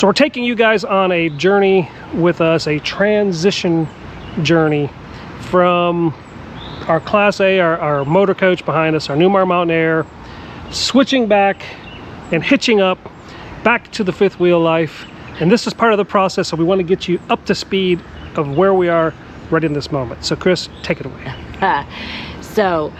So we're taking you guys on a journey with us, a transition journey from our Class A, our motor coach behind us, our Newmar Mountain Air, switching back and hitching up back to the fifth wheel life. And this is part of the process, so we want to get you up to speed of where we are right in this moment. So Chris, take it away. So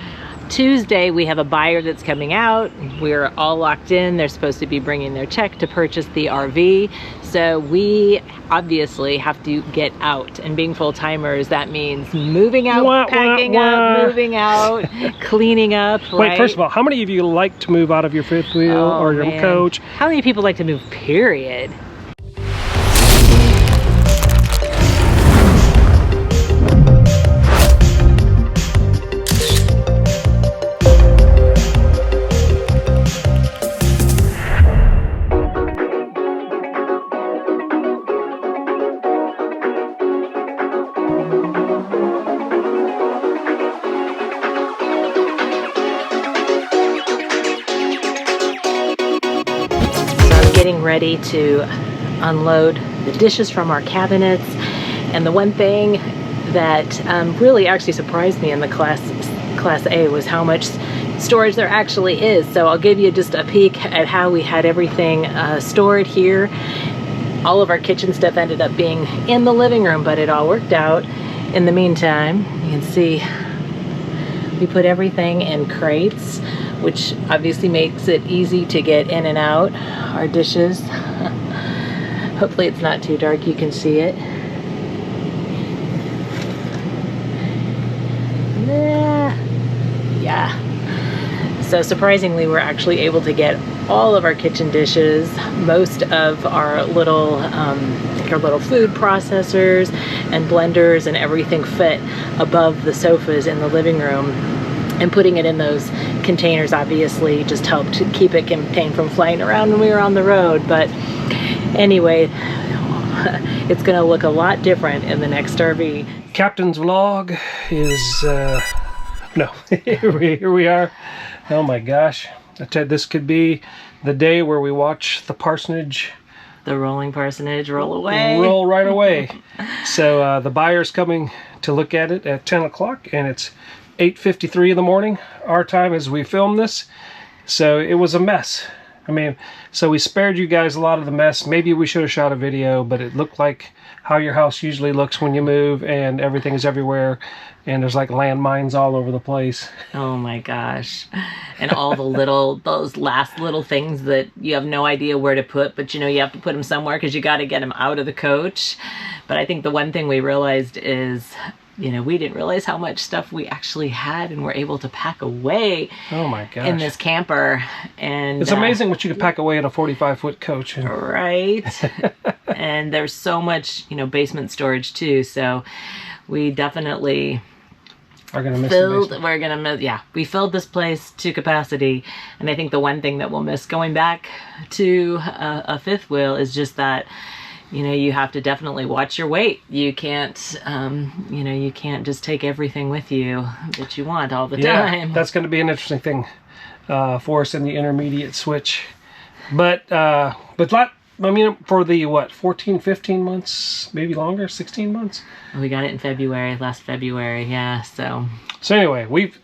Tuesday we have a buyer that's coming out. We're all locked in. They're supposed to be bringing their check to purchase the RV. So we obviously have to get out, and being full-timers, that means moving out, packing up, moving out, cleaning up, right? Wait, first of all, how many of you like to move out of your fifth wheel or your coach? How many people like to move, period? Getting ready to unload the dishes from our cabinets, and the one thing that really actually surprised me in the Class A was how much storage there actually is. So I'll give you just a peek at how we had everything stored here. All of our kitchen stuff ended up being in the living room, but it all worked out. In the meantime, you can see we put everything in crates, which obviously makes it easy to get in and out. Our dishes, hopefully it's not too dark, you can see it. Yeah. So surprisingly, we're actually able to get all of our kitchen dishes, most of our little food processors and blenders and everything fit above the sofas in the living room. And putting it in those containers obviously just helped to keep it contained from flying around when we were on the road. But anyway, it's gonna look a lot different in the next RV. Captain's vlog is, no, here we are. Oh my gosh. I tell you, this could be the day where we watch the parsonage. The rolling parsonage roll away. Roll right away. So the buyer's coming to look at it at 10 o'clock, and it's 8:53 in the morning, our time as we film this. So it was a mess. I mean, so we spared you guys a lot of the mess. Maybe we should have shot a video, but it looked like how your house usually looks when you move, and everything is everywhere, and there's like landmines all over the place. Oh my gosh. And all the those last little things that you have no idea where to put, but you know you have to put them somewhere because you got to get them out of the coach. But I think the one thing we realized is, you know, we didn't realize how much stuff we actually had and were able to pack away. Oh my gosh. In this camper. And it's amazing what you can pack away in a 45-foot coach. Right. And there's so much, you know, basement storage too. So we definitely are gonna miss the basement. We filled this place to capacity. And I think the one thing that we'll miss going back to a fifth wheel is just that, you know, you have to definitely watch your weight. You can't, you know, you can't just take everything with you that you want all the time. That's going to be an interesting thing for us in the intermediate switch. But I mean, for the, what, 14, 15 months, maybe longer, 16 months? We got it in February, last February, yeah, so. So anyway, we've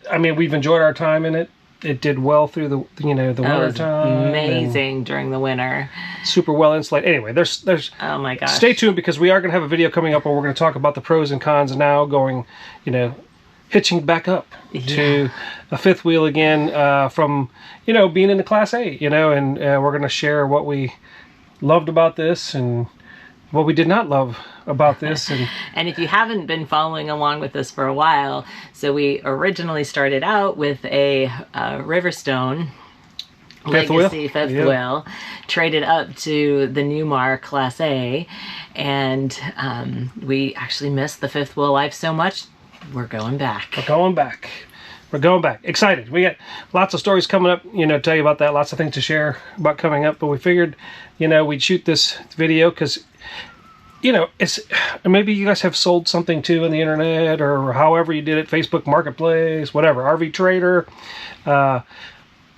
enjoyed our time in it. It did well through the winter time. Amazing during the winter. Super well insulated. Anyway, there's oh my gosh. Stay tuned, because we are going to have a video coming up where we're going to talk about the pros and cons now going, you know, hitching back up to a fifth wheel again from, you know, being in the Class A, you know, and we're going to share what we loved about this and what we did not love about this. And if you haven't been following along with us for a while, so we originally started out with a Riverstone Legacy fifth wheel, traded up to the Newmar Class A, and we actually missed the fifth wheel life so much, we're going back. We're going back. We're going back. Excited. We got lots of stories coming up, you know, tell you about that, lots of things to share about coming up, but we figured, you know, we'd shoot this video because, you know, it's, maybe you guys have sold something too on the internet or however you did it, Facebook Marketplace, whatever, RV Trader. But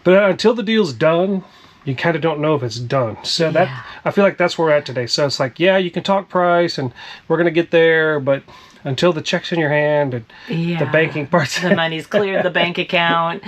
until the deal's done, you kind of don't know if it's done. So Yeah. that, I feel like that's where we're at today. So it's like, yeah, you can talk price and we're going to get there, but until the check's in your hand and the banking part's the money's cleared the bank account,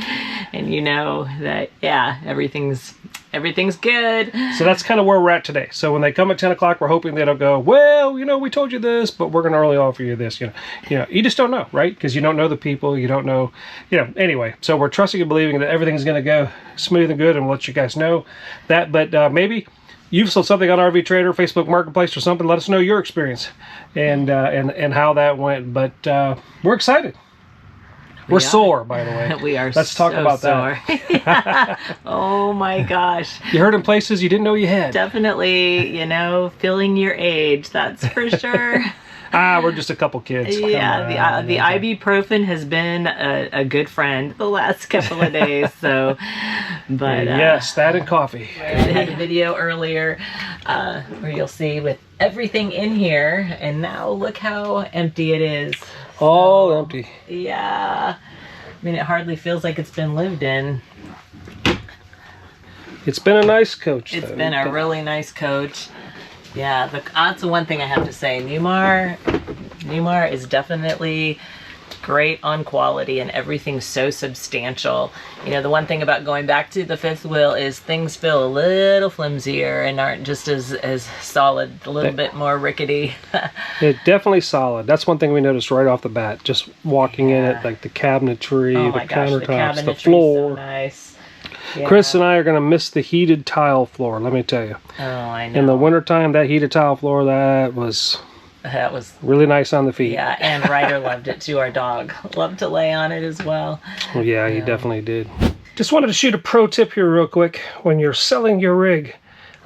and you know that, yeah, everything's good. So that's kind of where we're at today. So when they come at 10 o'clock, we're hoping they don't go, well, you know, we told you this, but we're going to only offer you this. You know, you just don't know, right? Because you don't know the people, you don't know, anyway. So we're trusting and believing that everything's going to go smooth and good, and we'll let you guys know that. But maybe you've sold something on RV Trader, Facebook Marketplace, or something. Let us know your experience and how that went. But we're excited. We're sore, by the way. We are. Let's talk about sore. That. Oh my gosh. You hurt in places you didn't know you had. Definitely, feeling your age. That's for sure. We're just a couple kids. Yeah, the ibuprofen has been a good friend the last couple of days. So, but yes, that and coffee. I had a video earlier where you'll see with everything in here, and now look how empty it is. All empty. Yeah, I mean, it hardly feels like it's been lived in. It's been a nice coach. It's been a really nice coach. Yeah, that's the one thing I have to say. Newmar is definitely great on quality, and everything's so substantial. The one thing about going back to the fifth wheel is things feel a little flimsier and aren't just as solid, a little bit more rickety. It's definitely solid. That's one thing we noticed right off the bat, just walking in it, like the cabinetry, the countertops, the floor. So nice. Yeah. Chris and I are going to miss the heated tile floor, let me tell you. Oh, I know. In the wintertime, that heated tile floor, that was really nice on the feet. Yeah, and Ryder loved it too. Our dog loved to lay on it as well. Well, yeah, he definitely did. Just wanted to shoot a pro tip here real quick. When you're selling your rig,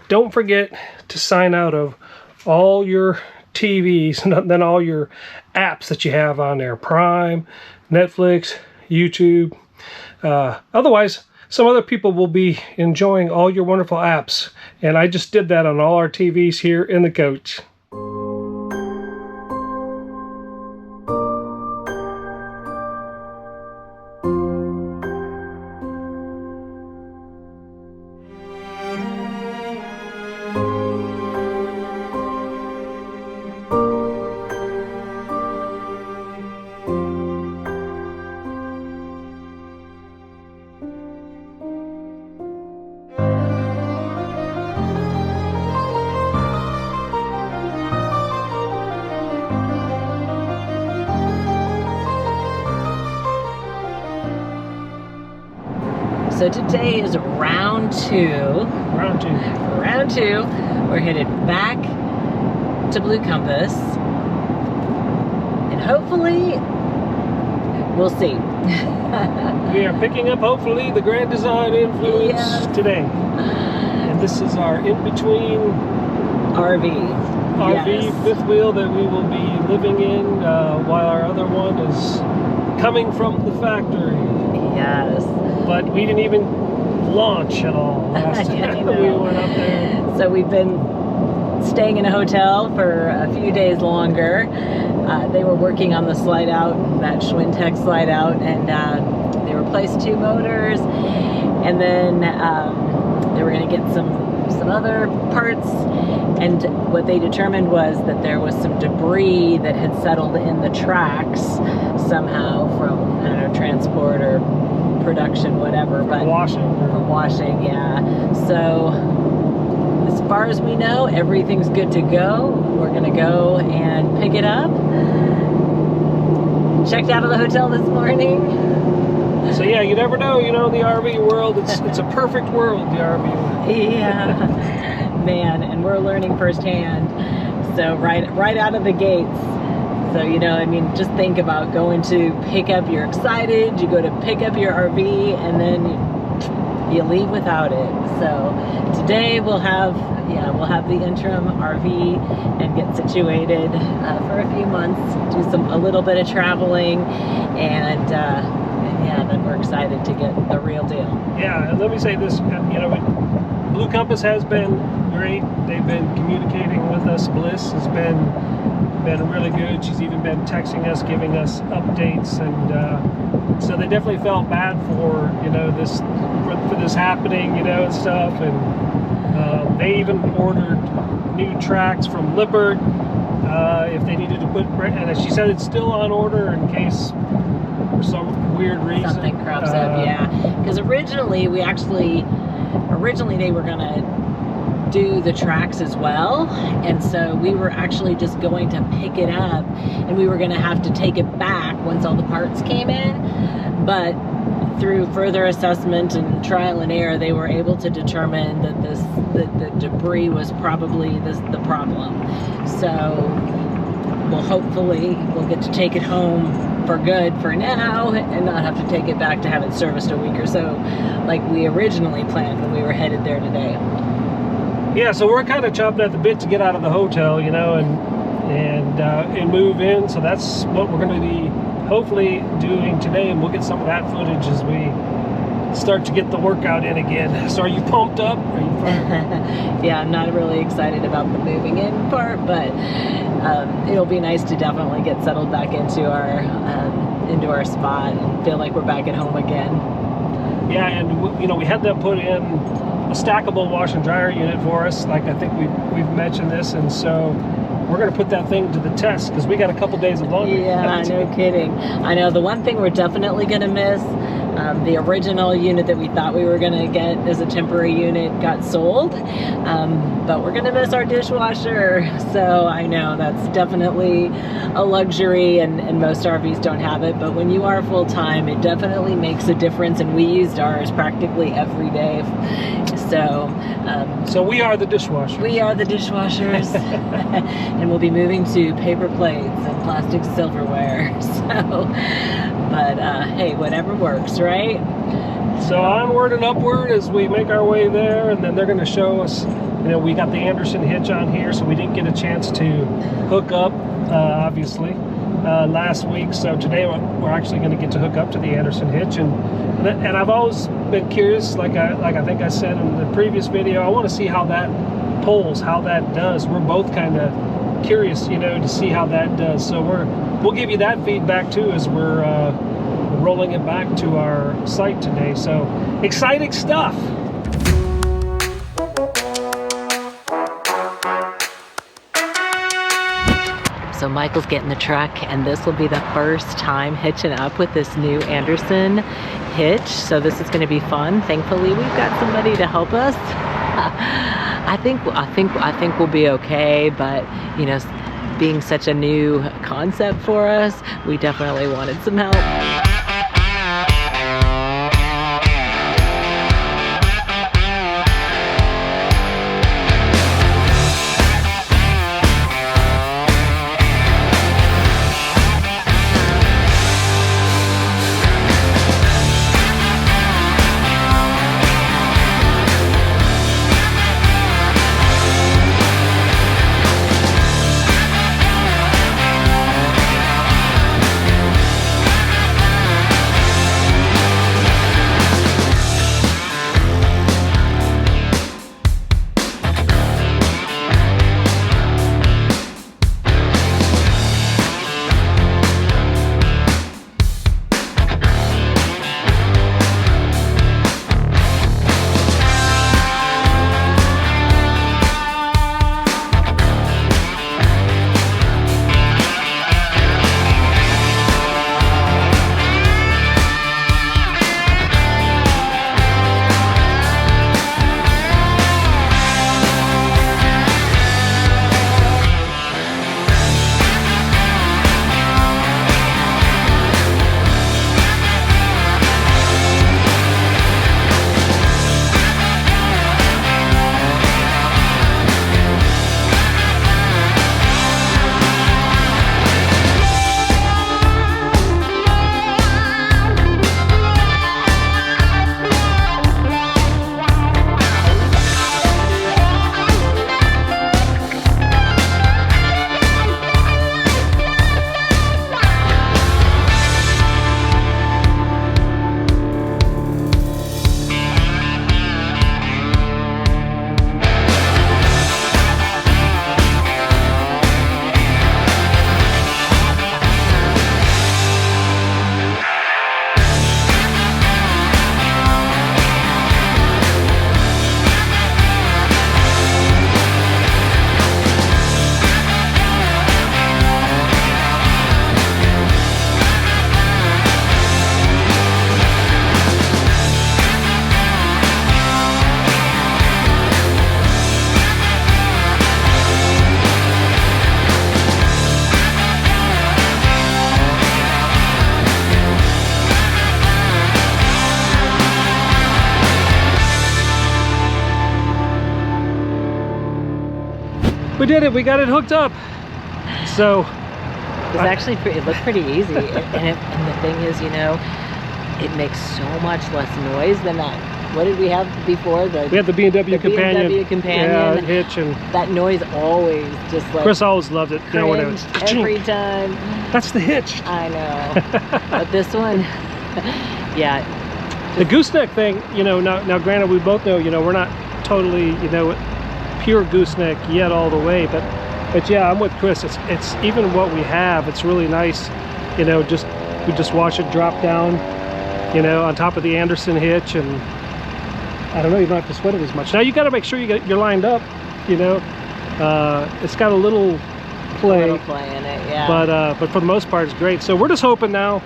don't forget to sign out of all your TVs and then all your apps that you have on there. Prime, Netflix, YouTube. Otherwise, some other people will be enjoying all your wonderful apps. And I just did that on all our TVs here in the coach. So today is round two. Round two. We're headed back to Blue Compass. And hopefully, we'll see. We are picking up, hopefully, the Grand Design influence today. And this is our in-between RV fifth wheel that we will be living in while our other one is coming from the factory. Yes. But we didn't even launch at all last time we went up there. So we've been staying in a hotel for a few days longer. They were working on the slide out, that Schwintek slide out, and they replaced 2 motors, and then they were going to get some other parts. And what they determined was that there was some debris that had settled in the tracks somehow from, I don't know, transport or production, whatever. But washing, yeah. So as far as we know, everything's good to go. We're gonna go and pick it up. Checked out of the hotel this morning. So yeah, you never know, the RV world, it's a perfect world, the RV world. Yeah, man, and we're learning firsthand. So right out of the gates. So, just think about going to pick up, you're excited, you go to pick up your RV, and then you leave without it. So today we'll have the interim RV and get situated for a few months, do a little bit of traveling, and then we're excited to get the real deal. Yeah, and let me say this, Blue Compass has been great. They've been communicating with us. Bliss has been really good. She's even been texting us, giving us updates, and so they definitely felt bad for this for this happening, you know, and stuff. And they even ordered new tracks from Lippert if they needed to put. And she said it's still on order in case for some weird reason something crops up. Yeah, because originally they were gonna do the tracks as well, and so we were actually just going to pick it up, and we were going to have to take it back once all the parts came in. But through further assessment and trial and error, they were able to determine that the debris was probably the problem. So hopefully we'll get to take it home for good for now and not have to take it back to have it serviced a week or so like we originally planned when we were headed there today. Yeah, so we're kind of chomping at the bit to get out of the hotel, you know, and move in. So that's what we're going to be hopefully doing today, and we'll get some of that footage as we start to get the workout in again. So are you pumped up? Are you fired? Yeah, I'm not really excited about the moving in part, but it'll be nice to definitely get settled back into our spot and feel like we're back at home again. Yeah, and you know, we had them put in a stackable wash and dryer unit for us, like I think we've mentioned this, and so we're going to put that thing to the test because we got a couple days of laundry. Yeah, no kidding. I know the one thing we're definitely going to miss, the original unit that we thought we were going to get as a temporary unit got sold, but we're going to miss our dishwasher. So I know that's definitely a luxury, and most RVs don't have it, but when you are full-time, it definitely makes a difference, and we used ours practically every day. So we are the dishwasher. We are the dishwashers, and we'll be moving to paper plates and plastic silverware. So, but hey, whatever works, right? So onward and upward as we make our way there, and then they're going to show us, you know, we got the Anderson hitch on here, so we didn't get a chance to hook up, obviously, last week. So today we're actually going to get to hook up to the Anderson hitch, and I've always been curious, like I think I said in the previous video, I want to see how that pulls, how that does. We're both kind of curious, you know, to see how that does. So we'll give you that feedback too as we're rolling it back to our site today. So exciting stuff. So Michael's getting the truck, and this will be the first time hitching up with this new Anderson hitch. So this is going to be fun. Thankfully, we've got somebody to help us. I think we'll be okay. But you know, being such a new concept for us, we definitely wanted some help. We did it. We got it hooked up. So It's actually it looked pretty easy, and the thing is, you know, it makes so much less noise than that. What did we have before? We had the B&W Companion. B&W Companion. Yeah, Hitch, and that noise always just like Chris always loved it. You know what it was? Every time. That's the Hitch. I know. But this one, yeah. The gooseneck thing, you know, now granted we both know, you know, we're not totally, you know, pure gooseneck yet all the way, but yeah, I'm with Chris. It's even what we have, it's really nice, you know, we just watch it drop down, you know, on top of the Anderson hitch, and I don't know, you don't have to sweat it as much. Now you got to make sure you're lined up, you know. It's got a little play in it, yeah. But for the most part, it's great. So we're just hoping now.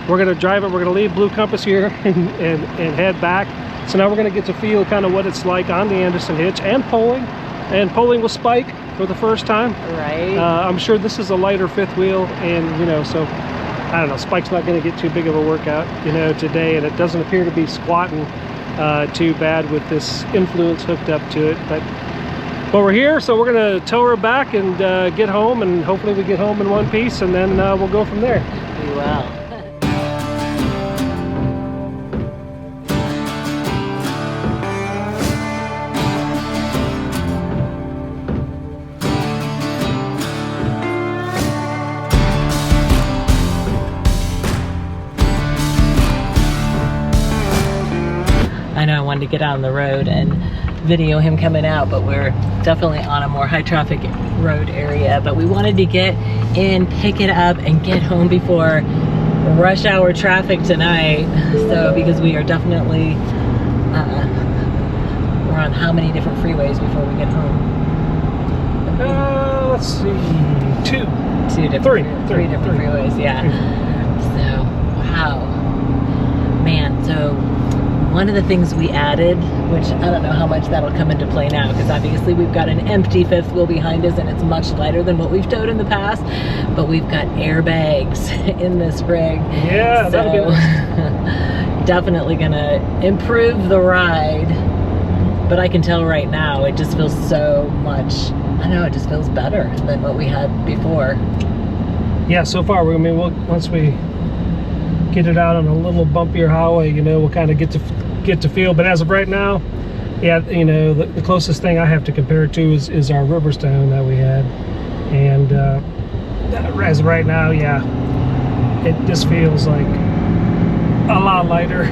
We're gonna drive it. We're gonna leave Blue Compass here and head back. So now we're gonna get to feel kind of what it's like on the Anderson hitch and polling with Spike for the first time. Right. I'm sure this is a lighter fifth wheel, and you know, so I don't know. Spike's not gonna get too big of a workout, you know, today, and it doesn't appear to be squatting too bad with this influence hooked up to it. But we're here, so we're gonna tow her back and get home, and hopefully we get home in one piece, and then we'll go from there. We will. I know I wanted to get out on the road and video him coming out, but we're definitely on a more high traffic road area. But we wanted to get in, pick it up, and get home before rush hour traffic tonight. So because we are definitely, we're on how many different freeways before we get home? Let's see, three different freeways, yeah. So, wow. Man, so one of the things we added, which I don't know how much that'll come into play now, because obviously we've got an empty fifth wheel behind us and it's much lighter than what we've towed in the past, but we've got airbags in this rig. Yeah, so that'll be nice. Definitely gonna improve the ride, but I can tell right now it just feels so much, I know, it just feels better than what we had before. Yeah, so far, I mean, once we get it out on a little bumpier highway, you know, we'll kind of get to feel. But as of right now, yeah, you know, the closest thing I have to compare it to is our Riverstone that we had, and as of right now, yeah, it just feels like a lot lighter.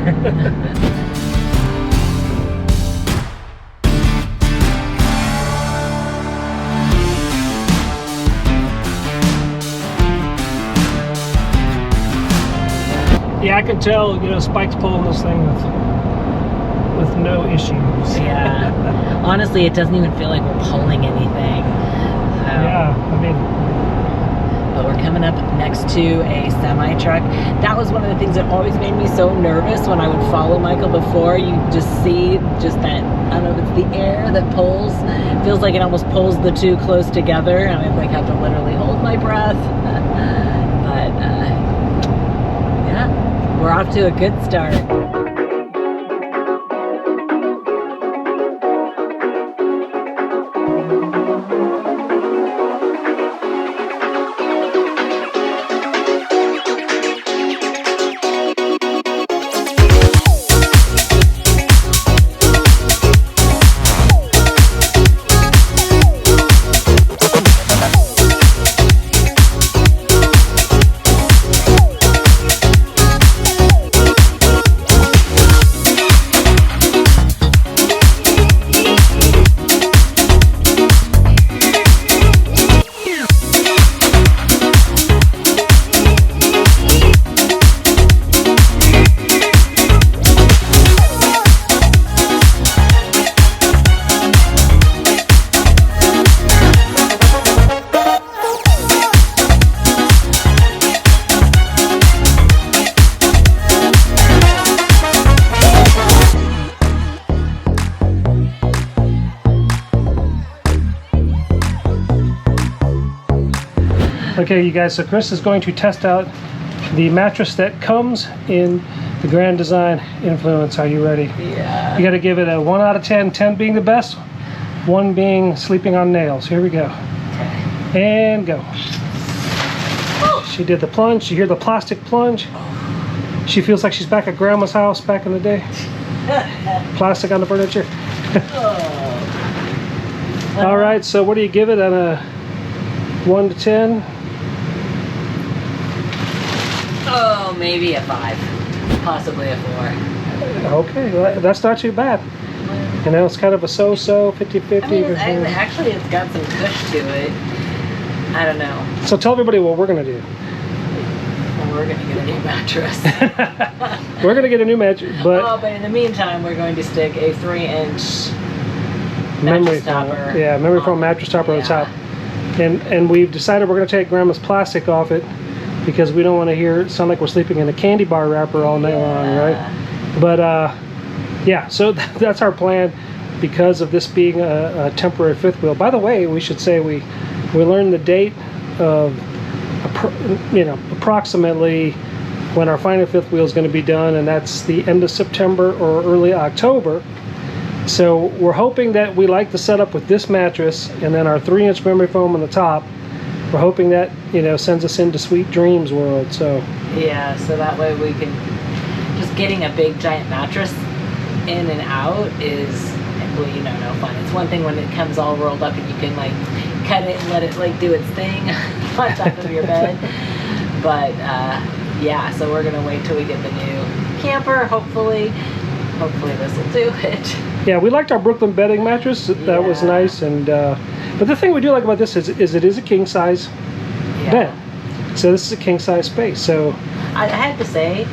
Yeah, I can tell, you know, Spike's pulling this thing with no issues. Yeah. Honestly, it doesn't even feel like we're pulling anything. So. Yeah, I mean. But we're coming up next to a semi-truck. That was one of the things that always made me so nervous when I would follow Michael before. You just see just that, I don't know if it's the air that pulls. It feels like it almost pulls the two close together. I mean, like, have to literally hold my breath. But, yeah, we're off to a good start. Okay, you guys, so Chris is going to test out the mattress that comes in the Grand Design Influence. Are you ready? Yeah. You got to give it a 1 out of 10, 10 being the best. one being sleeping on nails. Here we go. Okay. And go. She did the plunge. You hear the plastic plunge? She feels like she's back at Grandma's house back in the day. Plastic on the furniture. All right, so what do you give it on a 1 to 10? Oh, maybe a 5. Possibly a 4. Okay, well, that's not too bad. You know, it's kind of a so-so, 50-50. I mean, actually, it's got some push to it. I don't know. So tell everybody what we're going to do. Well, we're going to get a new mattress. We're going to get a new mattress, but in the meantime, we're going to stick a 3-inch memory mattress foam. topper. Yeah, memory foam mattress topper on the top. And we've decided we're going to take Grandma's plastic off it because we don't want to hear it sound like we're sleeping in a candy bar wrapper all night long, right? But yeah, so that's our plan because of this being a temporary fifth wheel. By the way, we should say we learned the date of approximately when our final fifth wheel is going to be done, and that's the end of September or early October. So we're hoping that we like the setup with this mattress and then our 3-inch memory foam on the top. We're hoping that, you know, sends us into sweet dreams world. So yeah, so that way we can just getting a big giant mattress in and out is, well, you know, no fun. It's one thing when it comes all rolled up and you can like cut it and let it like do its thing on top of your bed. But yeah, so we're gonna wait till we get the new camper. Hopefully this will do it. Yeah, we liked our Brooklyn bedding mattress. That was nice, and but the thing we do like about this is it is a king size bed. So this is a king size space. So I had to say,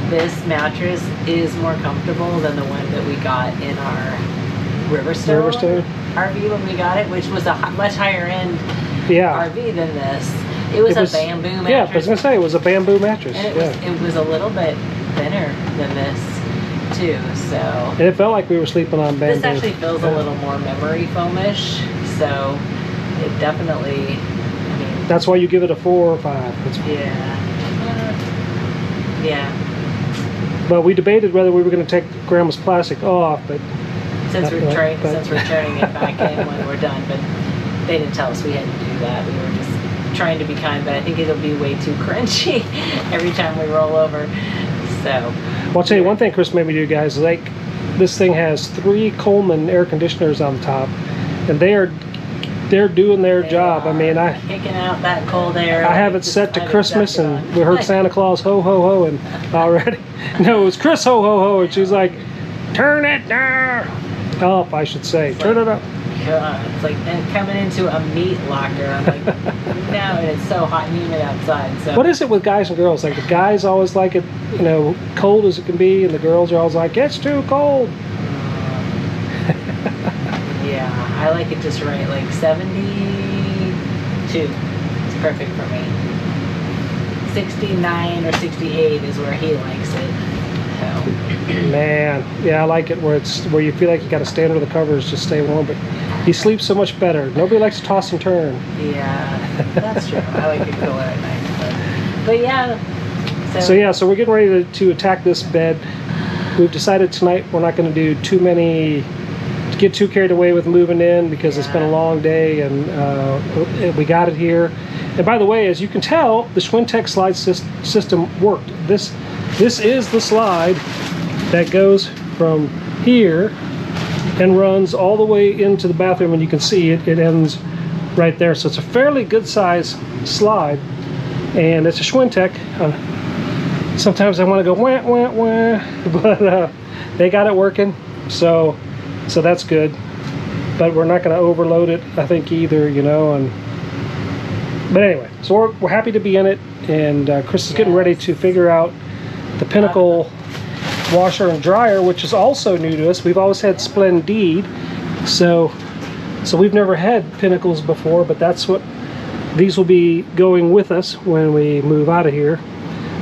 this mattress is more comfortable than the one that we got in our Riverstone RV when we got it, which was a much higher end RV than this. It was a bamboo mattress. Yeah, I was gonna say it was a bamboo mattress. And it was a little bit thinner than this too, so. And it felt like we were sleeping on bamboo. This actually feels a little more memory foamish, so it definitely, I mean. That's why you give it a 4 or 5. Yeah. But we debated whether we were going to take Grandma's plastic off, but since we're turning it back in when we're done, but they didn't tell us we had to do that. We were just trying to be kind, but I think it'll be way too crunchy every time we roll over. So. Well, I'll tell you one thing Chris made me do, guys. Like, this thing has 3 Coleman air conditioners on the top, and they're doing their job. I mean, kicking out that cold air. I have it set to Christmas, and we heard Santa Claus ho ho ho, and already no, it was Chris ho ho ho, and she's like, turn it down. Up, I should say, turn it up. It's like coming into a meat locker. I'm like, no, and it's so hot and humid outside. So what is it with guys and girls? Like, the guys always like it, you know, cold as it can be, and the girls are always like, it's too cold. Yeah, I like it just right, like 72. It's perfect for me. 69 or 68 is where he likes it. So. Man, yeah, I like it where you feel like you got to stay under the covers, just stay warm. But he sleeps so much better. Nobody likes to toss and turn. Yeah, that's true. I like it cooler at night. But yeah. So we're getting ready to attack this bed. We've decided tonight we're not going to do get too carried away with moving in because it's been a long day, and we got it here. And by the way, as you can tell, the Schwintek slide system worked. This is the slide that goes from here and runs all the way into the bathroom, and you can see it ends right there. So it's a fairly good size slide, and it's a Schwintek. Sometimes I want to go wah wah wah, but they got it working, so that's good. But we're not going to overload it, I think, either, you know. But anyway, so we're happy to be in it, and Chris is getting ready to figure out the Pinnacle washer and dryer, which is also new to us. We've always had Splendide, so we've never had Pinnacles before, but that's what these will be going with us when we move out of here,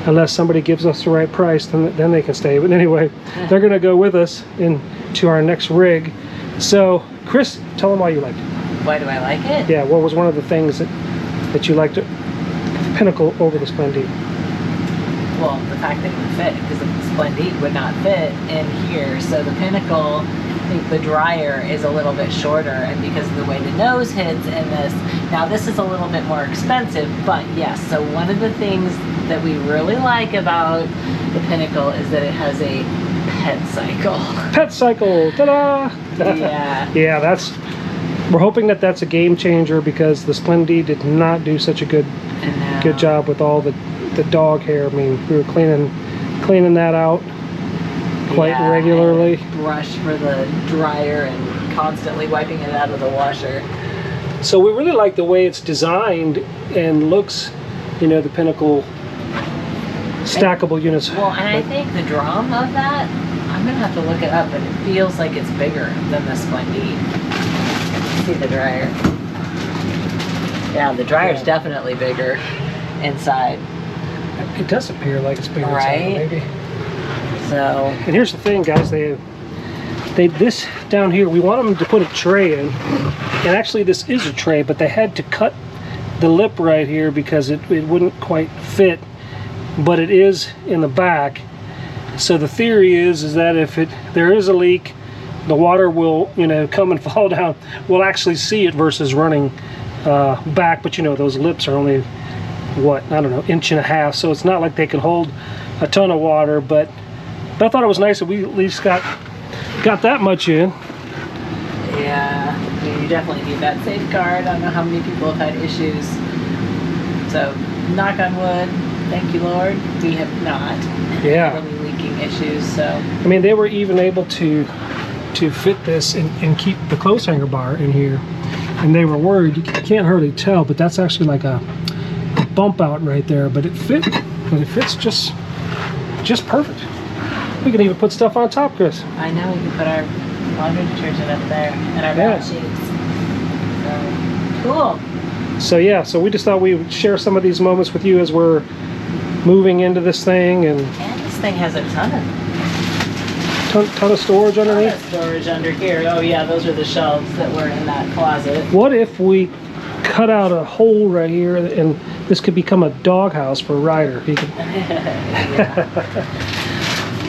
unless somebody gives us the right price, then they can stay. But anyway, they're going to go with us into our next rig. So Chris, tell them why you liked it. Why do I like it? Yeah, what was one of the things that you liked Pinnacle over the Splendide? Well, the fact that it would fit, because the Splendide would not fit in here. So the Pinnacle think the dryer is a little bit shorter, and because of the way the nose hits in this, now this is a little bit more expensive, but yes, so one of the things that we really like about the Pinnacle is that it has a pet cycle. Pet cycle, ta-da! Yeah. Yeah, we're hoping that that's a game changer, because the Splendide did not do such a good job with all the dog hair. I mean, we were cleaning that out quite regularly. Brush for the dryer and constantly wiping it out of the washer. So we really like the way it's designed and looks, you know, the Pinnacle stackable units. Well, and I think the drum of that, I'm gonna have to look it up, but it feels like it's bigger than the Splendide. See the dryer. Yeah, the dryer's definitely bigger inside. It does appear like it's bigger right? inside, maybe. So. And here's the thing, guys. They this down here, we want them to put a tray in, and actually this is a tray, but they had to cut the lip right here because it wouldn't quite fit, but it is in the back. So the theory is that if there is a leak, the water will, you know, come and fall down. We'll actually see it versus running back. But you know, those lips are only, what, I don't know, 1.5 inches, so it's not like they can hold a ton of water. But I thought it was nice that we at least got that much in. Yeah, I mean, you definitely need that safeguard. I don't know how many people have had issues. So, knock on wood, thank you Lord, we have not had any leaking issues. So I mean, they were even able to fit this and keep the clothes hanger bar in here, and they were worried. You can't hardly tell, but that's actually like a bump out right there, but it fits just perfect. We can even put stuff on top, Chris. I know, we can put our laundry detergent up there and our bed sheets. So cool. So yeah, so we just thought we would share some of these moments with you as we're moving into this thing. And this thing has a ton of storage underneath. Ton of storage under here. Oh yeah, those are the shelves that were in that closet. What if we cut out a hole right here, and this could become a doghouse for a rider? He could...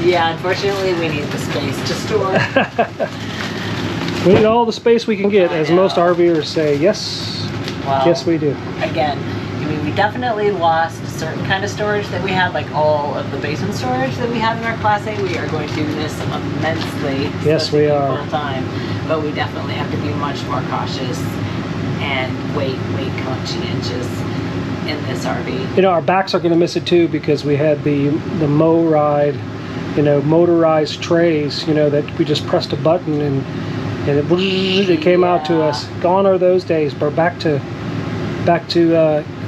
Yeah, unfortunately we need the space to store. We need all the space we can get, as most RVers say. Yes. Well, yes, we do. Again, I mean, we definitely lost a certain kind of storage that we had, like all of the basement storage that we had in our Class A. We are going to miss immensely. Yes, we are. Full time, but we definitely have to be much more cautious and weight conscientious in this RV. You know, our backs are going to miss it too, because we had the Mo Ride, you know, motorized trays, you know, that we just pressed a button and it came out to us. Gone are those days. We're back to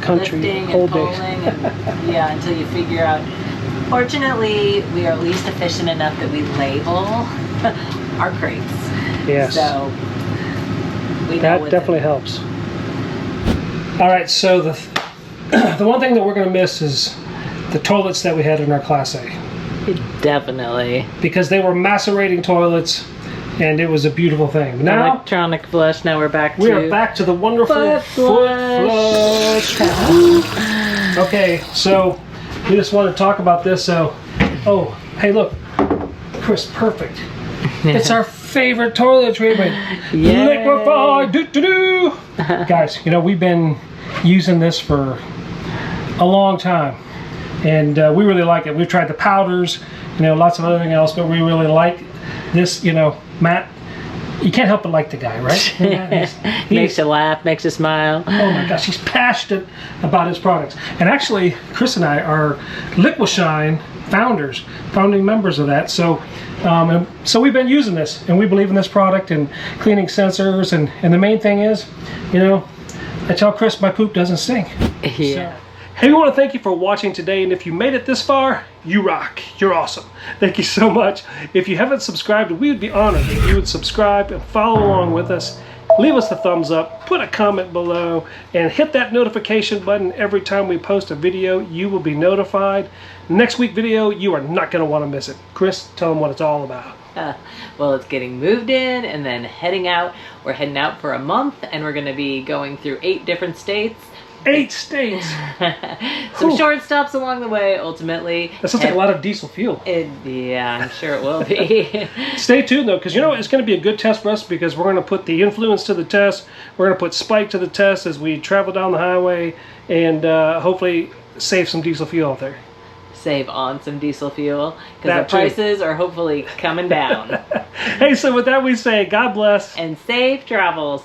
country lifting old and days. and, yeah, until you figure out. Fortunately, we are at least efficient enough that we label our crates. Yes. So we know that definitely helps. All right, so the one thing that we're going to miss is the toilets that we had in our Class A. Definitely. Because they were macerating toilets, and it was a beautiful thing. Now, electronic flush. Now we are back to the wonderful foot flush. Okay, so we just want to talk about this. So, oh, hey, look, Chris, perfect. It's our favorite toilet treatment. Liquefy, do. Guys, you know, we've been using this for a long time, and we really like it. We've tried the powders, you know, lots of other thing else, but we really like this. You know, Matt, you can't help but like the guy, right? Makes you laugh, makes you smile. Oh my gosh, he's passionate about his products. And actually, Chris and I are Liquishine founding members of that. So so we've been using this, and we believe in this product and cleaning sensors, and the main thing is, you know, I tell Chris my poop doesn't stink. Yeah. So, hey, we want to thank you for watching today, and if you made it this far, you rock. You're awesome. Thank you so much. If you haven't subscribed, we would be honored if you would subscribe and follow along with us. Leave us the thumbs up, put a comment below, and hit that notification button every time we post a video. You will be notified. Next week video, you are not going to want to miss it. Chris, tell them what it's all about. Well, it's getting moved in and then heading out. We're heading out for a month, and we're going to be going through 8 different states. 8 states. Some Whew. short stops along the way, ultimately. That sounds like a lot of diesel fuel. Yeah, I'm sure it will be. Stay tuned though, because you know it's going to be a good test for us, because we're going to put the influence to the test. We're going to put spike to the test as we travel down the highway, and hopefully save some diesel fuel out there. Save on some diesel fuel, because That the too. prices are hopefully coming down. Hey, so with that we say God bless. And safe travels.